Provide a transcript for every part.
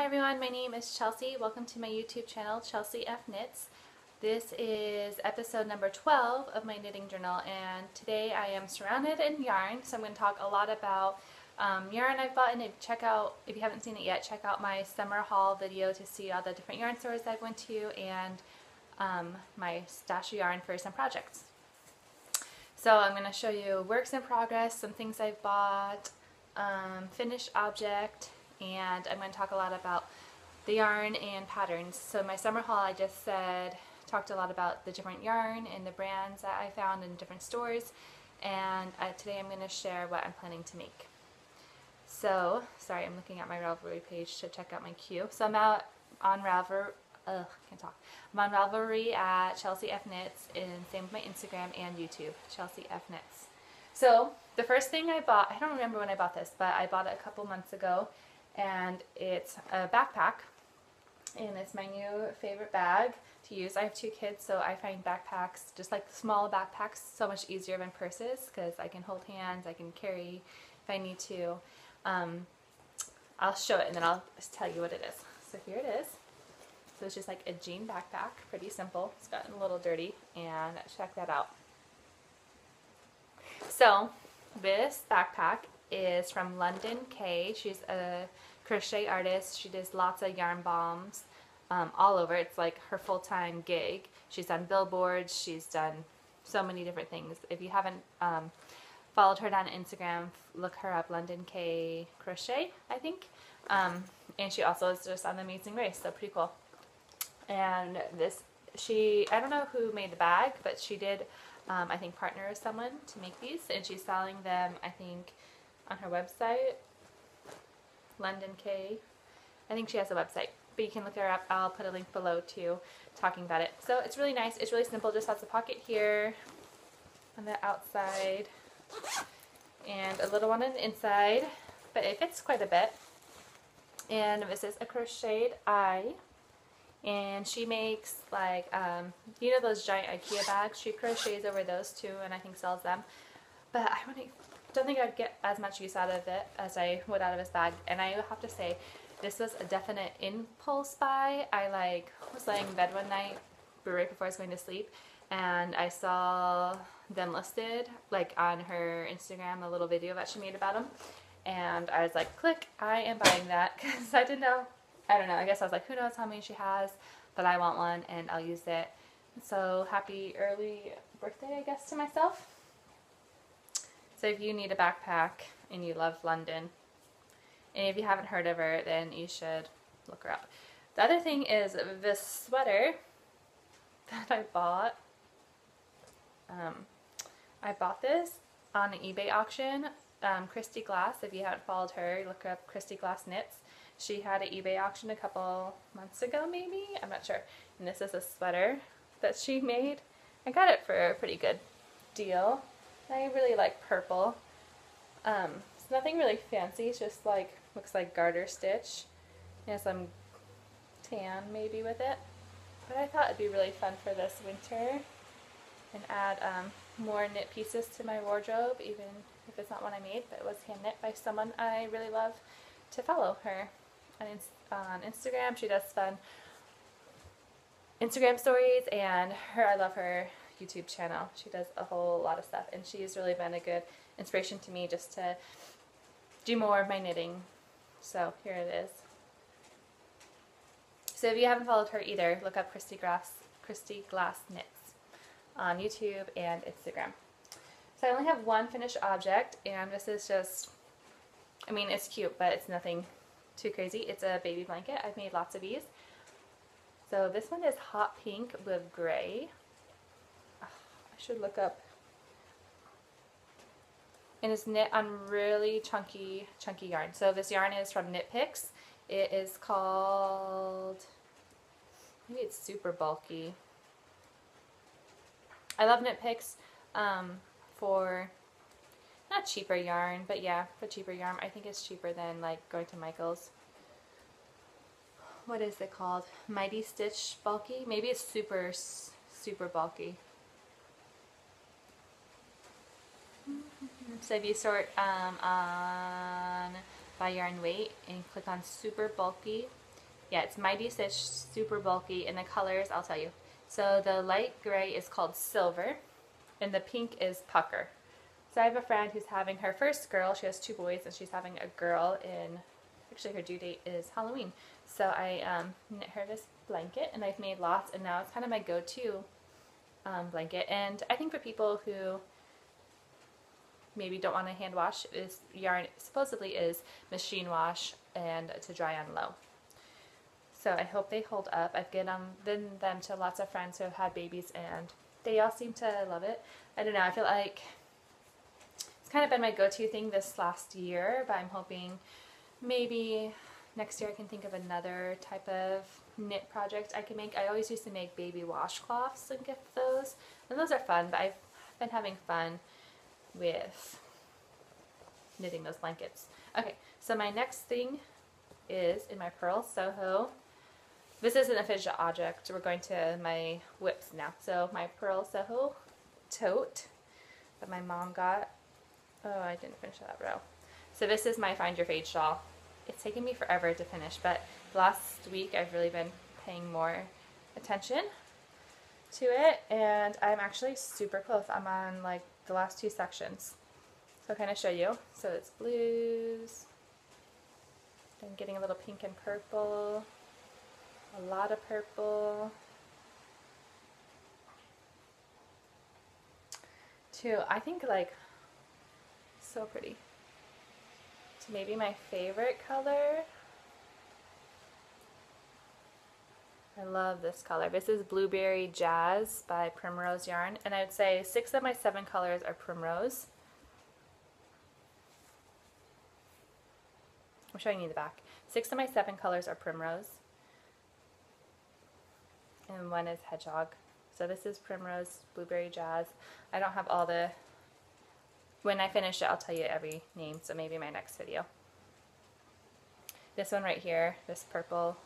everyone, my name is Chelsea. Welcome to my YouTube channel, Chelseafknits. This is episode number 12 of my knitting journal, and today I am surrounded in yarn, so I'm going to talk a lot about yarn I've bought. And check out, if you haven't seen it yet, check out my summer haul video to see all the different yarn stores I've went to and my stash of yarn for some projects. So I'm going to show you works in progress, some things I've bought, finished object, and I'm going to talk a lot about the yarn and patterns. So my summer haul, I just talked a lot about the different yarn and the brands that I found in different stores, and today I'm going to share what I'm planning to make. So, sorry, I'm looking at my Ravelry page to check out my queue. So I'm out on Ravelry, I'm on Ravelry at Chelseafknits, and same with my Instagram and YouTube, Chelseafknits. So the first thing I bought, I don't remember when I bought this, but I bought it a couple months ago, and it's a backpack, and it's my new favorite bag to use. I have two kids, so I find backpacks, just like small backpacks, so much easier than purses because I can hold hands, I can carry if I need to. I'll show it and then I'll tell you what it is. So here it is. So it's just like a jean backpack, pretty simple. It's gotten a little dirty, and check that out. So this backpack is from London Kay. She's a crochet artist. She does lots of yarn bombs all over. It's like her full-time gig. She's done billboards. She's done so many different things. If you haven't followed her on Instagram, look her up, London Kay Crochet, I think. And she also is just on The Amazing Race, so pretty cool. And this, I don't know who made the bag, but she did, I think, partner with someone to make these, and she's selling them, I think, on her website, London Kay. I think she has a website, but you can look her up. I'll put a link below too, talking about it. So it's really nice. It's really simple. Just has a pocket here on the outside and a little one on the inside, but it fits quite a bit. And this is a crocheted eye, and she makes like you know those giant IKEA bags? She crochets over those too, and I think sells them. But I don't think I'd get as much use out of it as I would out of this bag. And I have to say, this was a definite impulse buy. I was laying in bed one night right before I was going to sleep, and I saw them listed like on her Instagram, a little video that she made about them, and I was like, click, I am buying that, because I don't know, I guess I was like, who knows how many she has, but I want one and I'll use it. So happy early birthday, I guess, to myself. So if you need a backpack and you love London, and if you haven't heard of her, then you should look her up. The other thing is this sweater that I bought. I bought this on an eBay auction. Christy Glass, if you haven't followed her, look up Christy Glass Knits. She had an eBay auction a couple months ago, maybe? I'm not sure. And this is a sweater that she made. I got it for a pretty good deal. I really like purple. It's nothing really fancy. It's just like, looks like garter stitch. It has some tan maybe with it. But I thought it'd be really fun for this winter and add more knit pieces to my wardrobe, even if it's not one I made, but it was hand knit by someone I really love to follow her on Instagram. She does fun Instagram stories, and I love her YouTube channel. She does a whole lot of stuff, and she's really been a good inspiration to me just to do more of my knitting. So here it is. So if you haven't followed her either, look up Christy Glass Knits on YouTube and Instagram. So I only have one finished object, and this is just, it's cute, but it's nothing too crazy. It's a baby blanket. I've made lots of these. So this one is hot pink with gray. I should look up. And it's knit on really chunky yarn. So this yarn is from Knit Picks. It is called, maybe it's super bulky. I love Knit Picks for not cheaper yarn, but yeah, for cheaper yarn. I think it's cheaper than like going to Michael's. What is it called? Mighty Stitch bulky? Maybe it's super bulky. So if you sort on by yarn weight and click on super bulky, Yeah, it's Mighty Stitch, super bulky, and the colors, I'll tell you. So the light gray is called Silver, and the pink is Pucker. So I have a friend who's having her first girl. She has 2 boys, and she's having a girl in, actually her due date is Halloween. So I knit her this blanket, and I've made lots, and now it's kind of my go-to blanket. And I think for people who maybe don't want to hand wash, this yarn supposedly is machine wash and to dry on low. So I hope they hold up. I've given them to lots of friends who have had babies, and they all seem to love it. I don't know, I feel like it's kind of been my go-to thing this last year, but I'm hoping maybe next year I can think of another type of knit project I can make. I always used to make baby washcloths and gift those, and those are fun, but I've been having fun with knitting those blankets. Okay, so my next thing is in my Purl Soho. This isn't a finished object. We're going to my whips now. So my Purl Soho tote that my mom got. Oh, I didn't finish that row. So this is my Find Your Fade shawl. It's taken me forever to finish, but last week I've really been paying more attention to it, and I'm actually super close. I'm on like the last 2 sections. So I'll kind of show you. So it's blues, then getting a little pink and purple, a lot of purple, to I think like so pretty, to maybe my favorite color. I love this color. This is Blueberry Jazz by Primrose Yarn, and I would say 6 of my 7 colors are primrose. I'm showing you the back. 6 of my 7 colors are primrose, and 1 is hedgehog. So this is Primrose, Blueberry Jazz. I don't have all the, when I finish it I'll tell you every name, so maybe my next video. This one right here, this purple,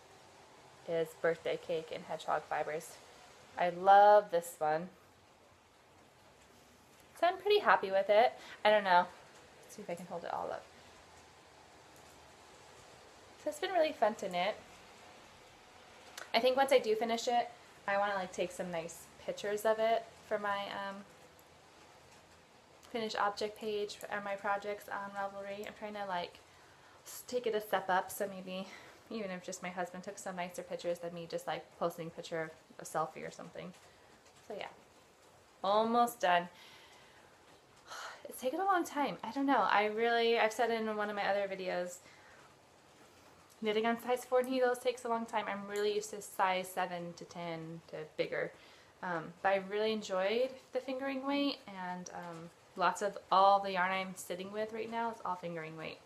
is Birthday Cake and Hedgehog Fibers. I love this one. So I'm pretty happy with it. I don't know. Let's see if I can hold it all up. So it's been really fun to knit. I think once I do finish it, I want to like take some nice pictures of it for my finished object page for my projects on Ravelry. I'm trying to like take it a step up, so maybe even if just my husband took some nicer pictures than me just like posting a picture of a selfie or something. So yeah, almost done. It's taken a long time. I don't know. I've said in one of my other videos, knitting on size 4 needles takes a long time. I'm really used to size 7 to 10 to bigger. But I really enjoyed the fingering weight, and lots of all the yarn I'm sitting with right now is all fingering weight.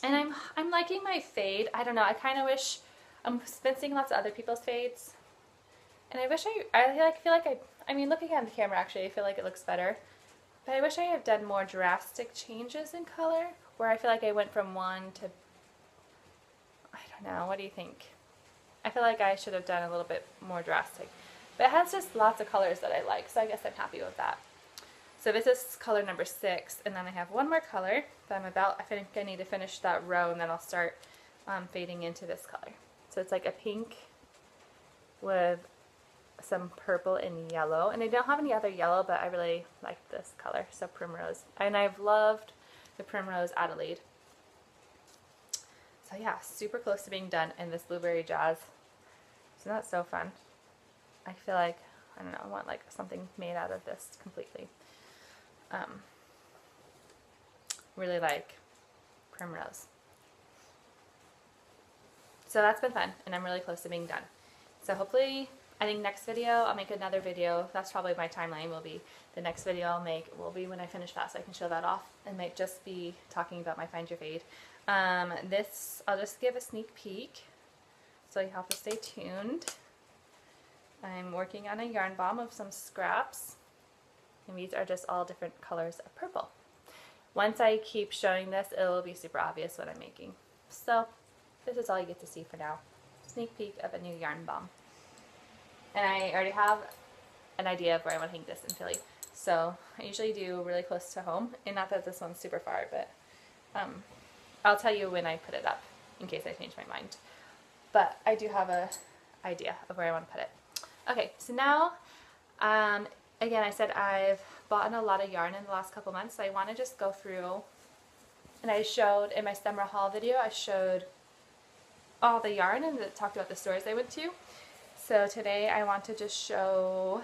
And I'm liking my fade. I don't know, I kind of wish, I've been seeing lots of other people's fades, and I wish I feel like I mean looking at the camera actually I feel like it looks better, but I wish I had done more drastic changes in color, where I feel like I went from one to, I don't know, what do you think? I feel like I should have done a little bit more drastic, but it has just lots of colors that I like, so I guess I'm happy with that. So this is color number 6, and then I have one more color that I think I need to finish that row, and then I'll start fading into this color. So it's like a pink with some purple and yellow, and I don't have any other yellow, but I really like this color, so Primrose. And I've loved the Primrose Adelaide. So yeah, super close to being done in this Blueberry Jazz. So that's so fun. I feel like, I don't know, I want like something made out of this completely. Really like Primrose. So that's been fun, and I'm really close to being done. So hopefully, I think next video, I'll make another video. That's probably my timeline will be. The next video I'll make will be when I finish that, so I can show that off, and might just be talking about my Find Your Fade. This, I'll just give a sneak peek, so you have to stay tuned. I'm working on a yarn bomb of some scraps, and these are just all different colors of purple. Once I keep showing this, it will be super obvious what I'm making. So this is all you get to see for now. Sneak peek of a new yarn bomb. And I already have an idea of where I want to hang this in Philly. So I usually do really close to home, and not that this one's super far, but I'll tell you when I put it up. in case I change my mind. But I do have a idea of where I want to put it. Okay, so now, again, I said I've bought a lot of yarn in the last couple months, so I want to just go through, and I showed in my summer haul video, I showed all the yarn and talked about the stores I went to. So today I want to just show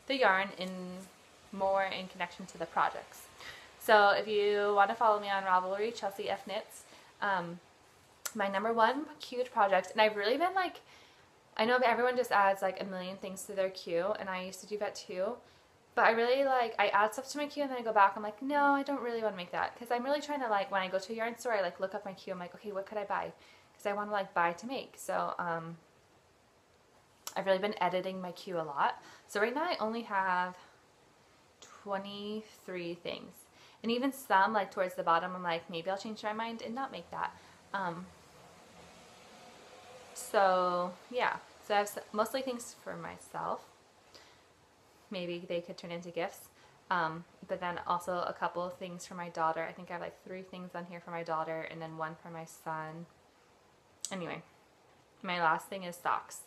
the yarn more in connection to the projects. So if you want to follow me on Ravelry, Chelseafknits, my #1 queued project, and I've really been like, I know everyone just adds like a million things to their queue, and I used to do that too, but I really like, I add stuff to my queue and then I go back, I'm like, no, I don't really want to make that, because I'm really trying to like, when I go to a yarn store, I like look up my queue, I'm like, okay, what could I buy? Because I want to like buy to make. So I've really been editing my queue a lot. So right now I only have 23 things. And even some, like towards the bottom, I'm like, maybe I'll change my mind and not make that. So yeah, so I have mostly things for myself. Maybe they could turn into gifts. But then also a couple of things for my daughter. I think I have like 3 things on here for my daughter and then 1 for my son. Anyway, my last thing is socks.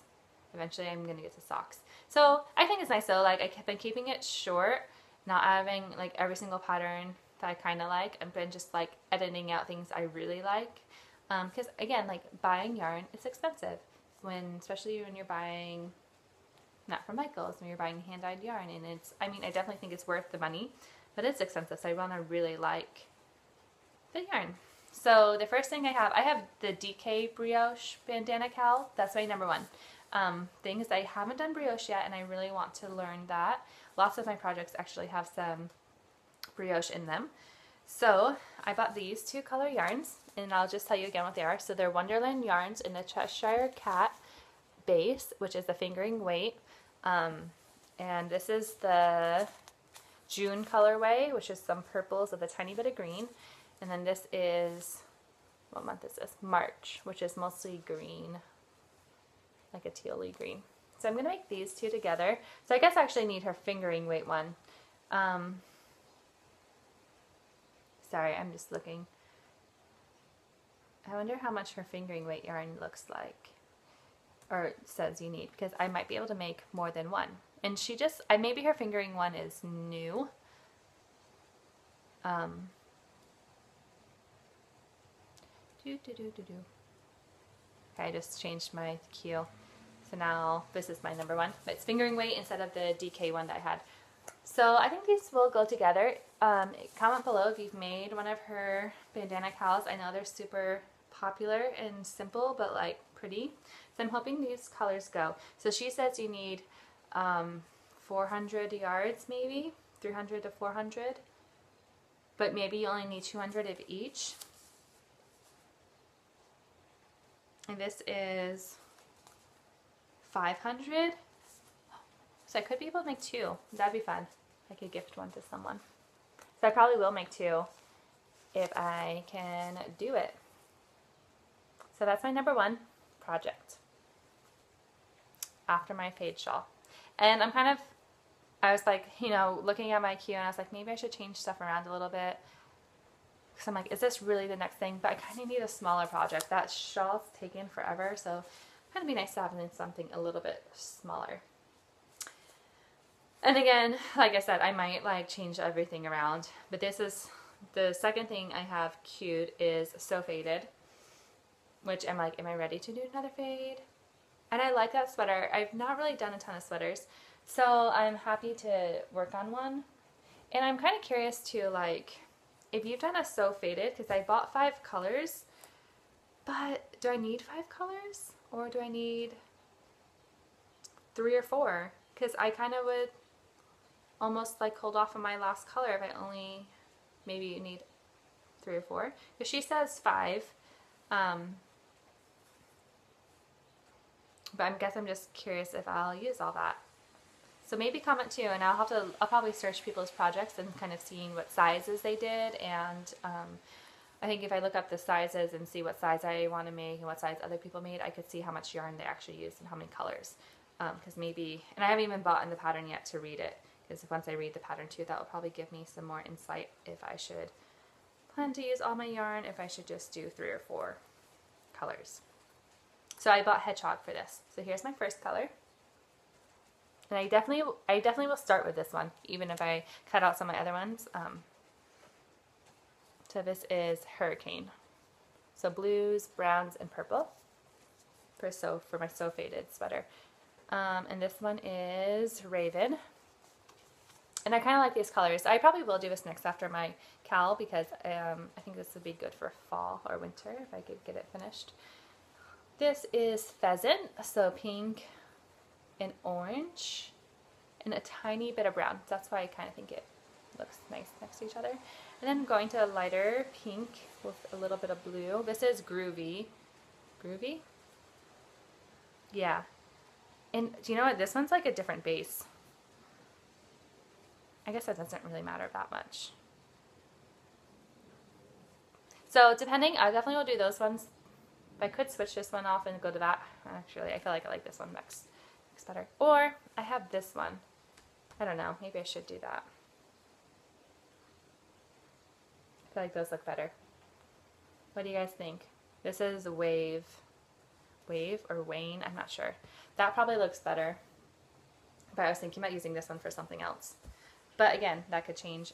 Eventually I'm going to get to socks. So I think it's nice though, like I've been keeping it short, not having like every single pattern that I kind of like. I've been just like editing out things I really like. Because again, like buying yarn, it's expensive. Especially when you're buying, not from Michael's, when you're buying hand-dyed yarn. And it's, I mean, I definitely think it's worth the money, but it's expensive. So I want to really like the yarn. So the first thing I have the DK brioche bandana cowl. That's my #1 thing, is I haven't done brioche yet, and I really want to learn that. Lots of my projects actually have some brioche in them. So I bought these 2 color yarns, and I'll just tell you again what they are. So they're Wonderland yarns in the Cheshire Cat base, which is the fingering weight. And this is the June colorway, which is some purples with a tiny bit of green. And then this is, what month is this? March, which is mostly green, like a teal-y green. So I'm going to make these 2 together. So I guess I actually need her fingering weight one. Sorry, I'm just looking. I wonder how much her fingering weight yarn looks like, or says you need, because I might be able to make more than 1. And she just, maybe her fingering one is new. Okay, I just changed my queue. So now this is my #1, but it's fingering weight instead of the DK one that I had. So I think these will go together. Comment below if you've made one of her bandana cowls. I know they're super popular and simple, but like pretty. So I'm hoping these colors go. So she says you need 400 yards, maybe 300 to 400, but maybe you only need 200 of each. And this is 500. So I could be able to make 2. That'd be fun. I could gift one to someone. So I probably will make 2 if I can do it. So that's my #1 project after my fade shawl. And I was like, you know, looking at my queue, and I was like, maybe I should change stuff around a little bit. Because I'm like, is this really the next thing? But I kind of need a smaller project. That shawl's taken forever, so it'd kind of be nice to have something a little bit smaller. And again, like I said, I might like change everything around. But this is the second thing I have queued is So Faded, which I'm like, am I ready to do another fade? And I like that sweater. I've not really done a ton of sweaters, so I'm happy to work on one. And I'm kind of curious to like, if you've done a So Faded, because I bought 5 colors, but do I need 5 colors? Or do I need 3 or 4? Because I kind of would almost like hold off on my last color if I only, maybe you need 3 or 4. Because she says 5. But I guess I'm just curious if I'll use all that. So maybe comment too, and I'll probably search people's projects and kind of seeing what sizes they did, and I think if I look up the sizes and see what size I want to make and what size other people made, I could see how much yarn they actually used and how many colors. Because maybe, and I haven't even bought in the pattern yet to read it, because once I read the pattern too, that will probably give me some more insight if I should plan to use all my yarn, if I should just do 3 or 4. colors. So I bought Hedgehog for this. So here's my first color. And I definitely will start with this one, even if I cut out some of my other ones. So this is Hurricane. So blues, browns, and purple for my So Faded sweater. And this one is Raven. And I kind of like these colors. I probably will do this next after my cowl because I think this would be good for fall or winter if I could get it finished. This is Pheasant, so pink and orange and a tiny bit of brown. That's why I kind of think it looks nice next to each other. And then I'm going to a lighter pink with a little bit of blue. This is Groovy. Groovy? Yeah. And do you know what? This one's like a different base. I guess that doesn't really matter that much. So depending, I definitely will do those ones. If I could switch this one off and go to that, actually I feel like I like this one next better. Or I have this one. I don't know, maybe I should do that. I feel like those look better. What do you guys think? This is Wave or Wayne, I'm not sure. That probably looks better. But I was thinking about using this one for something else. But again, that could change.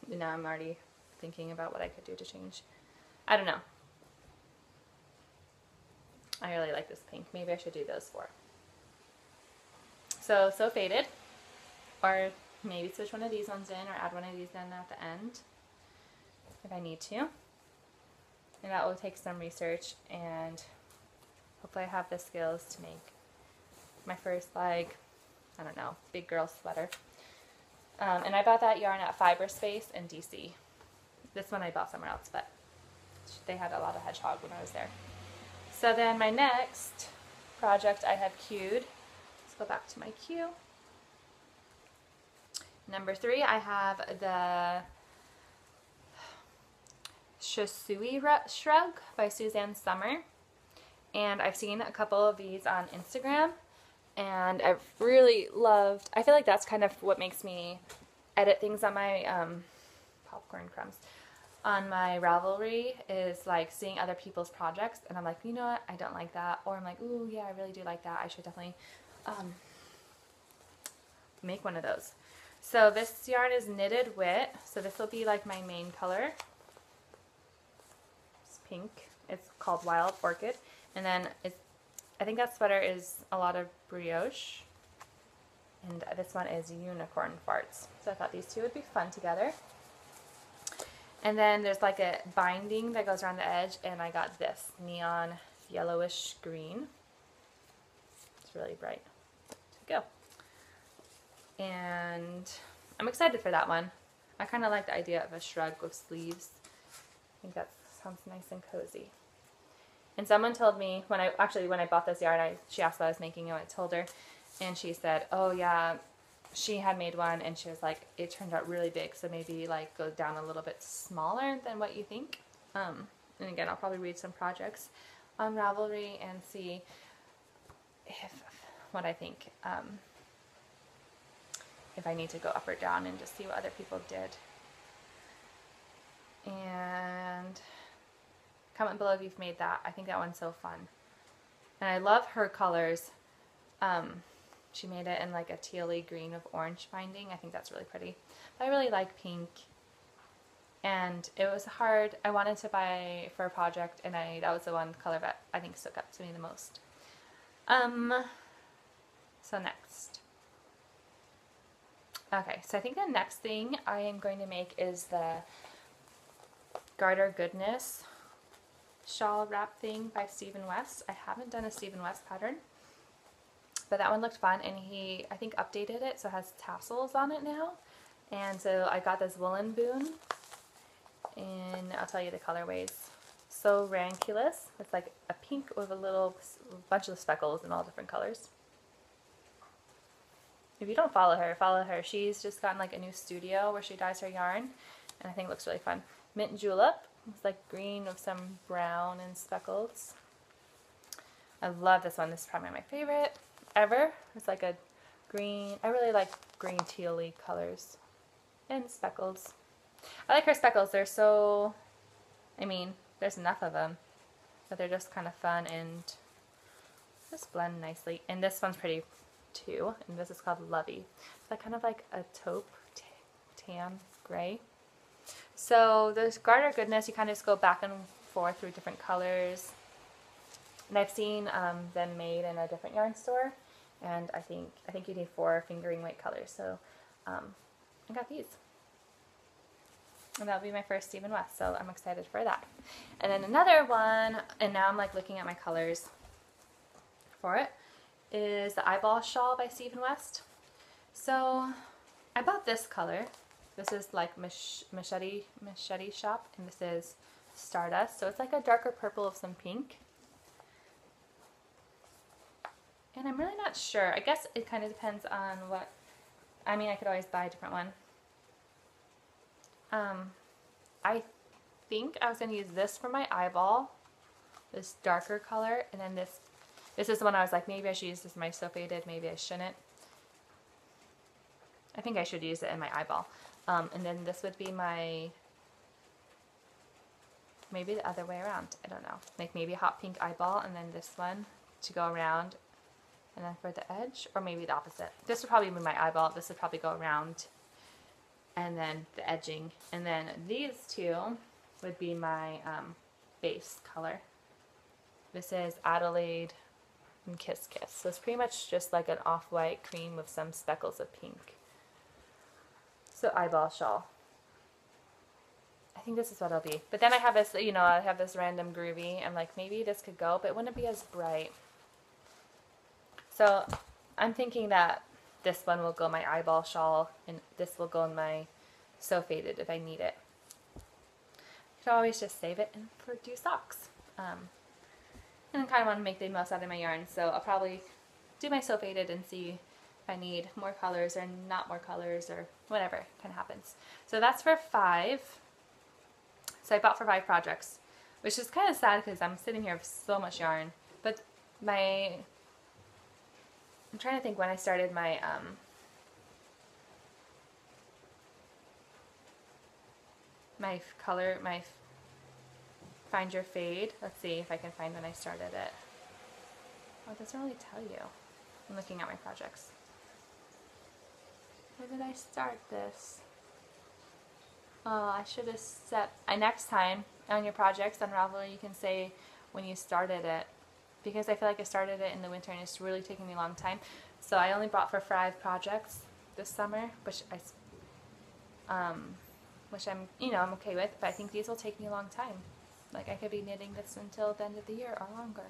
Now I'm already thinking about what I could do to change. I don't know. I really like this pink. Maybe I should do those four. So Faded. Or maybe switch one of these ones in or add one of these in at the end if I need to. And that will take some research, and hopefully I have the skills to make my first, like, I don't know, big girl sweater. And I bought that yarn at Fiberspace in DC. This one I bought somewhere else, but they had a lot of Hedgehog when I was there. So then my next project I have queued. Let's go back to my queue. Number 3, I have the Shisui Shrug by Suzanne Summer. And I've seen a couple of these on Instagram. And I've really loved, I feel like that's kind of what makes me edit things on my popcorn crumbs. On my Ravelry is like seeing other people's projects, and I'm like, you know what, I don't like that. Or I'm like, ooh, yeah, I really do like that. I should definitely make one of those. So this yarn is Knitted Wit. So this will be like my main color. It's pink. It's called Wild Orchid. And then I think that sweater is a lot of brioche. And this one is Unicorn Farts. So I thought these two would be fun together. And then there's like a binding that goes around the edge, and I got this neon yellowish green. It's really bright. To go. And I'm excited for that one. I kind of like the idea of a shrug with sleeves. I think that sounds nice and cozy. And someone told me, when I bought this yarn, she asked what I was making, and I told her, and she said, oh yeah, she had made one, and she was like, it turned out really big, so maybe like go down a little bit smaller than what you think. And again, I'll probably read some projects on Ravelry and see what I think, if I need to go up or down, and just see what other people did. And comment below if you've made that. I think that one's so fun. And I love her colors. She made it in like a tealy green with orange binding. I think that's really pretty. But I really like pink. And it was hard. I wanted to buy for a project, and that was the one color that I think stuck up to me the most. So next. Okay, so I think the next thing I am going to make is the Garter Goodness shawl wrap thing by Stephen West. I haven't done a Stephen West pattern, but that one looked fun, and he, I think, updated it so it has tassels on it now. And so I got this woolen boon, and I'll tell you the colorways. So Ranculous. It's like a pink with a little bunch of speckles in all different colors. If you don't follow her, follow her. She's just gotten like a new studio where she dyes her yarn, and I think it looks really fun. Mint Julep. It's like green with some brown and speckles. I love this one. This is probably my favorite ever. It's like a green. I really like green tealy colors and speckles. I like her speckles. They're so, I mean, there's enough of them. but they're just kind of fun and just blend nicely. And this one's pretty too, and this is called Lovey. It's like kind of like a taupe tan gray. So this Garter Goodness, you kind of just go back and forth through different colors. And I've seen them made in a different yarn store, and I think you need 4 fingering weight colors. So I got these, and that'll be my first Stephen West. So I'm excited for that. And then another one, and now I'm like looking at my colors for it, is the Eyeball Shawl by Stephen West. So I bought this color. This is like Machete Shop, and this is Stardust. So it's like a darker purple of some pink. And I'm really not sure. I guess it kind of depends on what, I mean, I could always buy a different one. I think I was going to use this for my eyeball, this darker color, and then this is the one I was like, maybe I should use this in my So Faded, maybe I shouldn't. I think I should use it in my eyeball. And then this would be my, maybe the other way around, I don't know. Like maybe a hot pink eyeball and then this one to go around and then for the edge, or maybe the opposite. This would probably be my eyeball, this would probably go around and then the edging. And then these two would be my base color. This is Adelaide and Kiss Kiss. So it's pretty much just like an off-white cream with some speckles of pink. So Eyeball Shawl. I think this is what it'll be. But then I have this, you know, I have this random groovy. I'm like, maybe this could go, but it wouldn't be as bright. So I'm thinking that this one will go my Eyeball Shawl, and this will go in my So Faded if I need it. I could always just save it and do socks. And I kind of want to make the most out of my yarn, so I'll probably do my So Faded and see if I need more colors or not more colors or whatever kind of happens. So that's for 5. So I bought for 5 projects, which is kind of sad because I'm sitting here with so much yarn. But I'm trying to think when I started my my Find Your Fade. Let's see if I can find when I started it. Oh, it doesn't really tell you. I'm looking at my projects. Where did I start this? Oh, I should have set... next time on your projects on Ravelry, you can say when you started it. Because I feel like I started it in the winter and it's really taking me a long time. So I only bought for 5 projects this summer, which I'm, you know, I'm okay with. But I think these will take me a long time. Like I could be knitting this until the end of the year or longer.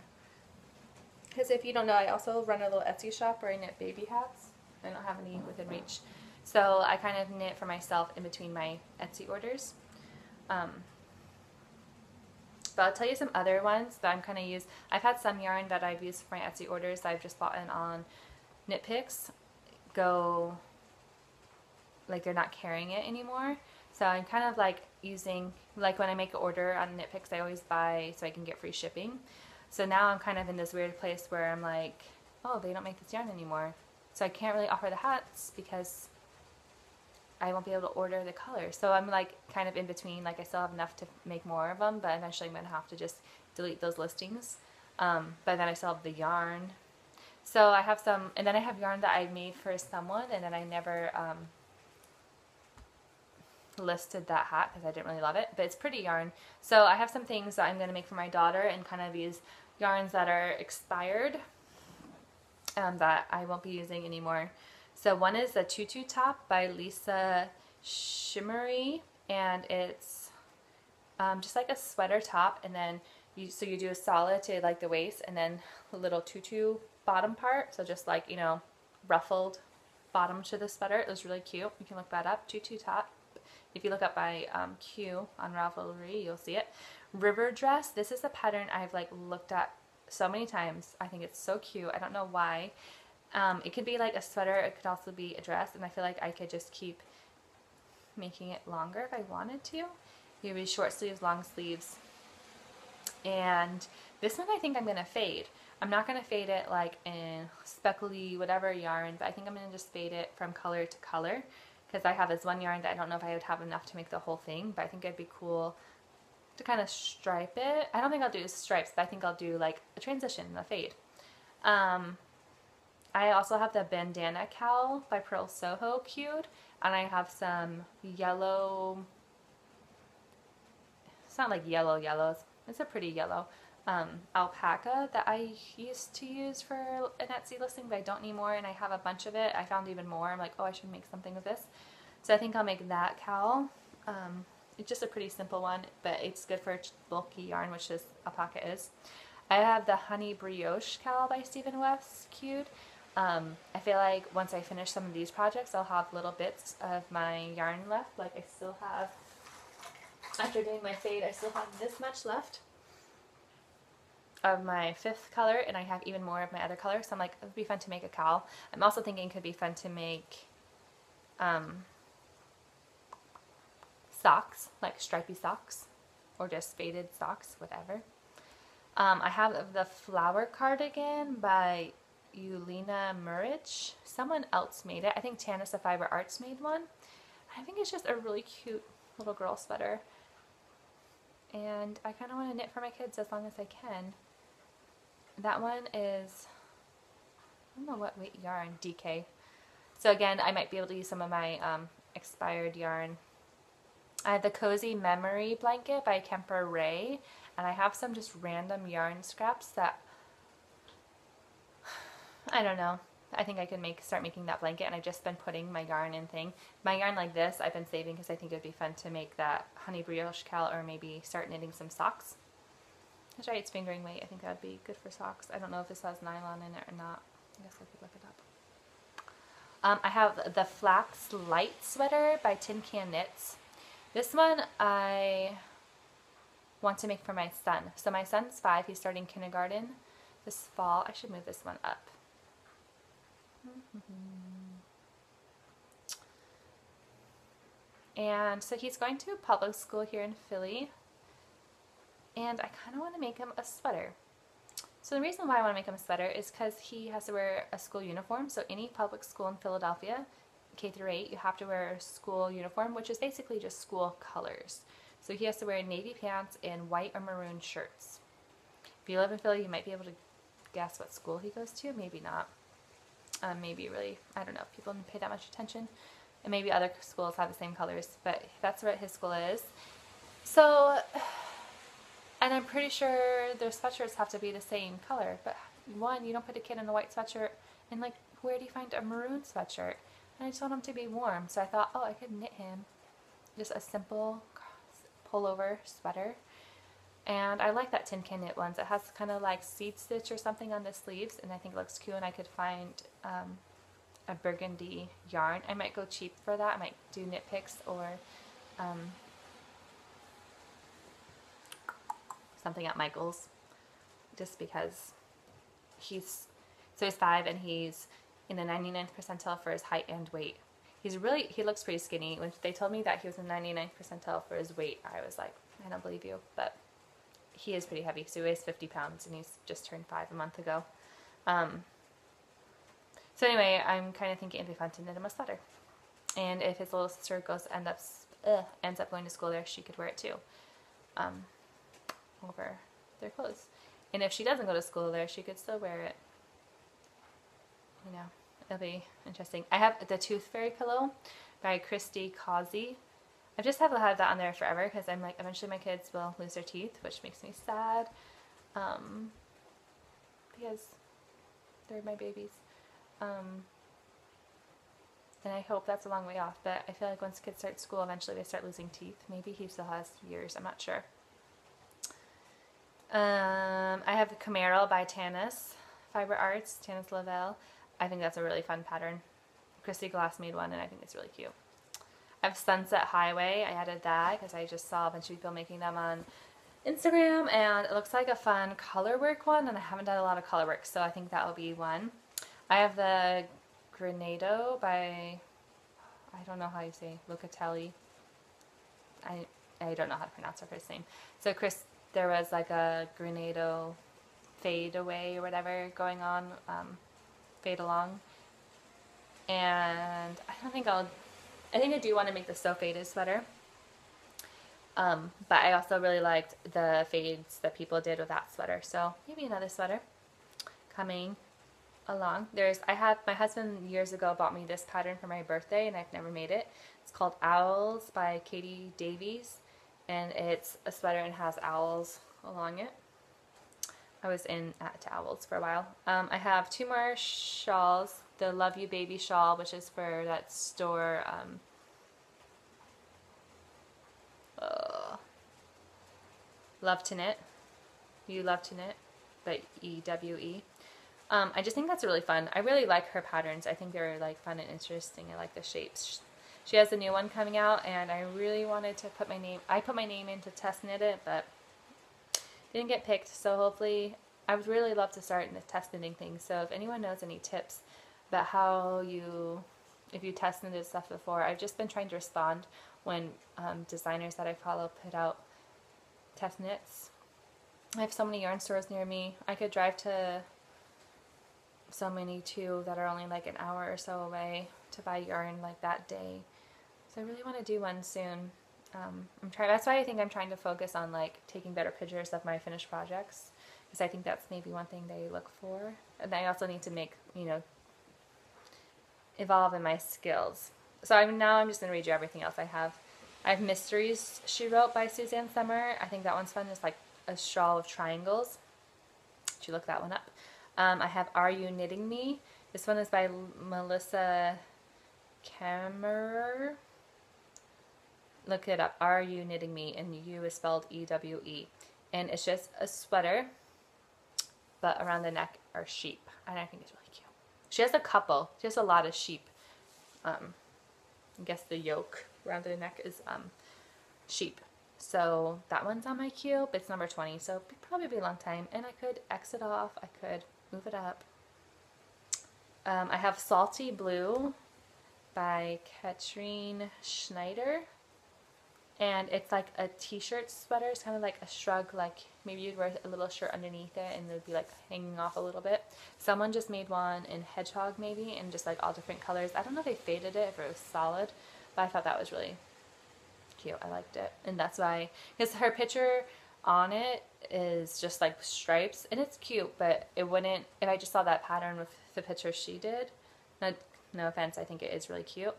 Because if you don't know, I also run a little Etsy shop where I knit baby hats. I don't have any within reach. So I kind of knit for myself in between my Etsy orders. But I'll tell you some other ones that I'm kind of use. I've had some yarn that I've used for my Etsy orders that I've just bought in on Knit Picks go, like they're not carrying it anymore. So I'm kind of like using, like when I make an order on Knit Picks, I always buy so I can get free shipping. So now I'm kind of in this weird place where I'm like, oh, they don't make this yarn anymore. So I can't really offer the hats because I won't be able to order the color. So I'm like kind of in between, like I still have enough to make more of them, but eventually I'm going to have to just delete those listings. But then I still have the yarn. So I have some, and then I have yarn that I made for someone, and then I never listed that hat because I didn't really love it, but it's pretty yarn. So I have some things that I'm going to make for my daughter and kind of use yarns that are expired that I won't be using anymore. So one is the Tutu Top by Lisa Shimmery, and it's just like a sweater top, and then you do a solid to like the waist, and then a little tutu bottom part, so just like, you know, ruffled bottom to the sweater. It was really cute. You can look that up, Tutu Top. If you look up by Q on Ravelry, you'll see it. River Dress. This is a pattern I've like looked at so many times. I think it's so cute. I don't know why. It could be like a sweater. It could also be a dress, and I feel like I could just keep making it longer if I wanted to. You be short sleeves, long sleeves. And this one I think I'm going to fade. I'm not going to fade it like in speckly whatever yarn, but I think I'm going to just fade it from color to color. Because I have this one yarn that I don't know if I would have enough to make the whole thing, but I think it'd be cool to kind of stripe it. I don't think I'll do stripes, but I think I'll do like a transition, a fade. I also have the bandana cowl by Pearl Soho Cute, and I have some yellow, it's not like yellow, it's a pretty yellow alpaca that I used to use for an Etsy listing, but I don't anymore, and I have a bunch of it. I found even more. I'm like, oh, I should make something with this. So I think I'll make that cowl. It's just a pretty simple one, but it's good for bulky yarn, which this alpaca is. I have the Honey Brioche cowl by Stephen West Cute. I feel like once I finish some of these projects, I'll have little bits of my yarn left. Like I still have, after doing my fade, I still have this much left of my 5th color, and I have even more of my other color. So I'm like, it would be fun to make a cowl. I'm also thinking it could be fun to make socks, like stripy socks, or just faded socks, whatever. I have the Flower Cardigan by Yulina Murich. Someone else made it. I think Tanis of Fiber Arts made one. I think it's just a really cute little girl sweater. And I kind of want to knit for my kids as long as I can. That one is, I don't know what weight yarn, DK. So again, I might be able to use some of my expired yarn. I have the Cozy Memory blanket by Kemper Ray, and I have some just random yarn scraps that, I don't know, I think I could start making that blanket, and I've just been putting my yarn in thing. My yarn like this I've been saving because I think it would be fun to make that Honey Brioche cowl, or maybe start knitting some socks. That's right, it's fingering weight. I think that would be good for socks. I don't know if this has nylon in it or not. I guess I could look it up. I have the Flax Light Sweater by Tin Can Knits. This one I want to make for my son. So my son's 5, he's starting kindergarten this fall. I should move this one up. And so he's going to public school here in Philly, and I kind of want to make him a sweater. So the reason why I want to make him a sweater is because he has to wear a school uniform. So any public school in Philadelphia, K through 8, you have to wear a school uniform, which is basically just school colors. So he has to wear navy pants and white or maroon shirts. If you live in Philly, you might be able to guess what school he goes to. Maybe not. Maybe really, I don't know, people didn't pay that much attention. And maybe other schools have the same colors, but that's what his school is. So, and I'm pretty sure their sweatshirts have to be the same color. But one, you don't put a kid in a white sweatshirt, and like, where do you find a maroon sweatshirt? And I just want him to be warm, so I thought, oh, I could knit him just a simple pullover sweater. And I like that Tin Can Knit ones. It has kind of like seed stitch or something on the sleeves, and I think it looks cute, and I could find a burgundy yarn. I might go cheap for that. I might do Knit Picks or something at Michael's, just because he's 5 and he's in the 99th percentile for his height and weight. He looks pretty skinny. When they told me that he was in the 99th percentile for his weight, I was like, I don't believe you, but he is pretty heavy. So he weighs 50 pounds, and he's just turned 5 a month ago. So anyway, I'm kind of thinking it'd be fun to knit him a sweater. And if his little sister ends up going to school there, she could wear it too, over their clothes. And if she doesn't go to school there, she could still wear it. You know, it'll be interesting. I have the Tooth Fairy pillow by Christy Causey. I just have had that on there forever because I'm like, eventually my kids will lose their teeth, which makes me sad, because they're my babies. And I hope that's a long way off, but I feel like once kids start school, eventually they start losing teeth. Maybe he still has years, I'm not sure. I have the Camaro by Tanis Fiber Arts, Tanis Lavelle. I think that's a really fun pattern. Christy Glass made one, and I think it's really cute. I have Sunset Highway. I added that because I just saw a bunch of people making them on Instagram, and it looks like a fun color work one, and I haven't done a lot of color work, so I think that will be one. I have the Granado by, I don't know how you say, Locatelli. I don't know how to pronounce her first name. So there was like a Granado fade away or whatever going on, fade along. And I think I do want to make the So Faded sweater. But I also really liked the fades that people did with that sweater. So maybe another sweater coming along. My husband years ago bought me this pattern for my birthday and I've never made it. It's called Owls by Katie Davies, and it's a sweater and has owls along it. I was to owls for a while. I have 2 more shawls. The Love You Baby shawl, which is for that store, Love to Knit. You Love to Knit, but EWE. I just think that's really fun. I really like her patterns. I think they're like fun and interesting. I like the shapes. She has a new one coming out, and I really wanted to put my name. I put my name in to test knit it, but didn't get picked. So hopefully, I would really love to start test knitting things. So if anyone knows any tips about if you test knitted stuff before, I've just been trying to respond when designers that I follow put out test knits. I have so many yarn stores near me. I could drive to so many too that are only like an hour or so away to buy yarn like that day. So I really want to do one soon. That's why I think I'm trying to focus on like taking better pictures of my finished projects, because I think that's maybe one thing they look for. And I also need to make, evolve in my skills. So I'm just going to read you everything else I have. I have Mysteries She Wrote by Suzanne Summer. I think that one's fun. It's like a shawl of triangles. Did you look that one up? I have Are You Knitting Me? This one is by Melissa Kammerer. Look it up. Are You Knitting Me? And U is spelled EWE. And it's just a sweater, but around the neck are sheep. And I think it's really cute. She has a couple. She has a lot of sheep. I guess the yoke around the neck is sheep. So that one's on my queue, but it's number 20, so it'll probably be a long time. And I could exit off. I could move it up. I have Salty Blue by Katrine Schneider. And it's like a t-shirt sweater. It's kind of like a shrug, like maybe you'd wear a little shirt underneath it and it would be like hanging off a little bit. Someone just made one in hedgehog maybe, and just like all different colors. I don't know if they faded it, if it was solid, but I thought that was really cute. I liked it. And that's why, because her picture on it is just like stripes, and it's cute, but it wouldn't, if I just saw that pattern with the picture she did, no offense, I think it is really cute.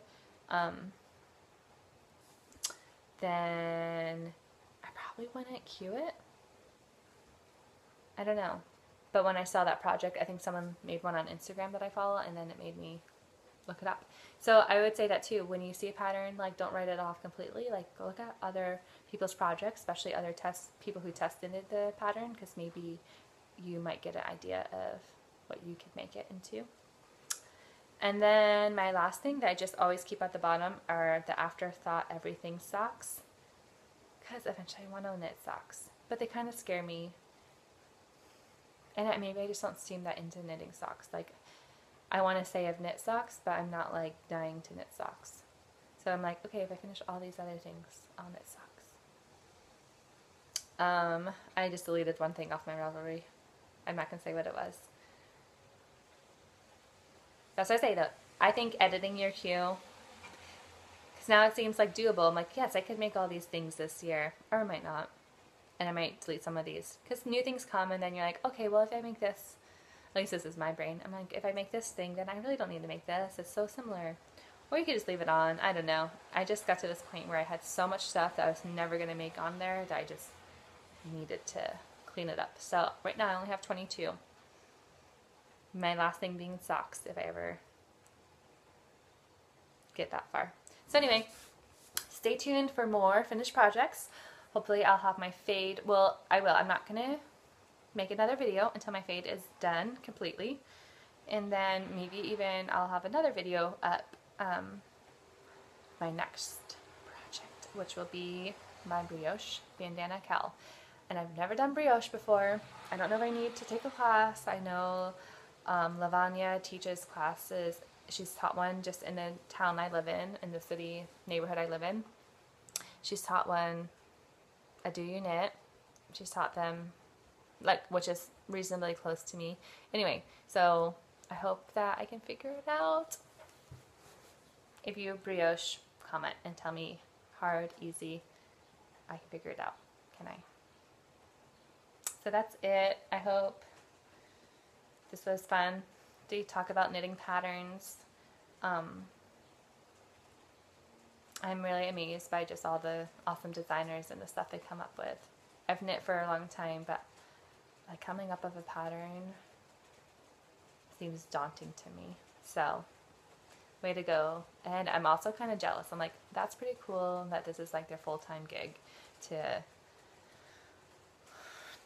Then I probably wouldn't queue it. I don't know. But when I saw that project, I think someone made one on Instagram that I follow, and then it made me look it up. So I would say that too. When you see a pattern, like don't write it off completely. Like go look at other people's projects, especially other people who tested the pattern, because maybe you might get an idea of what you could make it into. And then my last thing that I just always keep at the bottom are the Afterthought Everything socks, because eventually I want to knit socks, but they kind of scare me, and maybe I just don't seem that into knitting socks. Like I want to say I've knit socks, but I'm not like dying to knit socks. So I'm like, okay, if I finish all these other things, I'll knit socks. I just deleted one thing off my Ravelry. I'm not gonna say what it was. That's what I say though. I think editing your queue, because now it seems like doable. I'm like, yes, I could make all these things this year, or I might not, and I might delete some of these, because new things come, and then you're like, okay, well if I make this, at least this is my brain, I'm like, if I make this thing, then I really don't need to make this. It's so similar. Or you could just leave it on. I don't know. I just got to this point where I had so much stuff that I was never going to make on there that I just needed to clean it up. So right now I only have 22. My last thing being socks, if I ever get that far. So anyway, stay tuned for more finished projects. Hopefully I'll have my fade. Well, I will. I'm not going to make another video until my fade is done completely. And then maybe even I'll have another video up my next project, which will be my brioche bandana cowl. And I've never done brioche before. I don't know if I need to take a class. I know Lavanya teaches classes. She's taught one just in the town I live in the city neighborhood I live in. She's taught one a Do You Knit. She's taught them, like, which is reasonably close to me. Anyway, so I hope that I can figure it out. If you brioche, comment and tell me hard, easy. I can figure it out, can I? So that's it. I hope this was fun to talk about knitting patterns. I'm really amazed by just all the awesome designers and the stuff they come up with. I've knit for a long time, but like coming up with a pattern seems daunting to me. So, way to go. And I'm also kind of jealous. I'm like, that's pretty cool that this is like their full-time gig to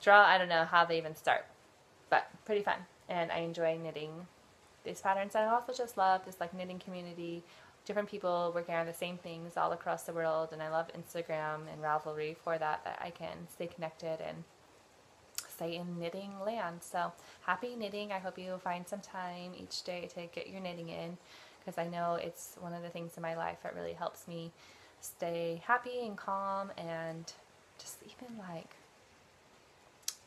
draw. I don't know how they even start, but pretty fun. And I enjoy knitting these patterns. And I also just love this like knitting community, different people working on the same things all across the world. And I love Instagram and Ravelry for that I can stay connected and stay in knitting land. So happy knitting. I hope you find some time each day to get your knitting in, because I know it's one of the things in my life that really helps me stay happy and calm, and just even like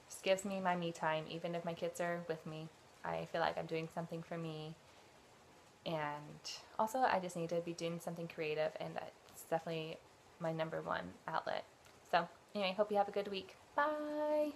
just gives me my me time. Even if my kids are with me, I feel like I'm doing something for me. And also I just need to be doing something creative, and that's definitely my #1 outlet. So anyway, hope you have a good week. Bye!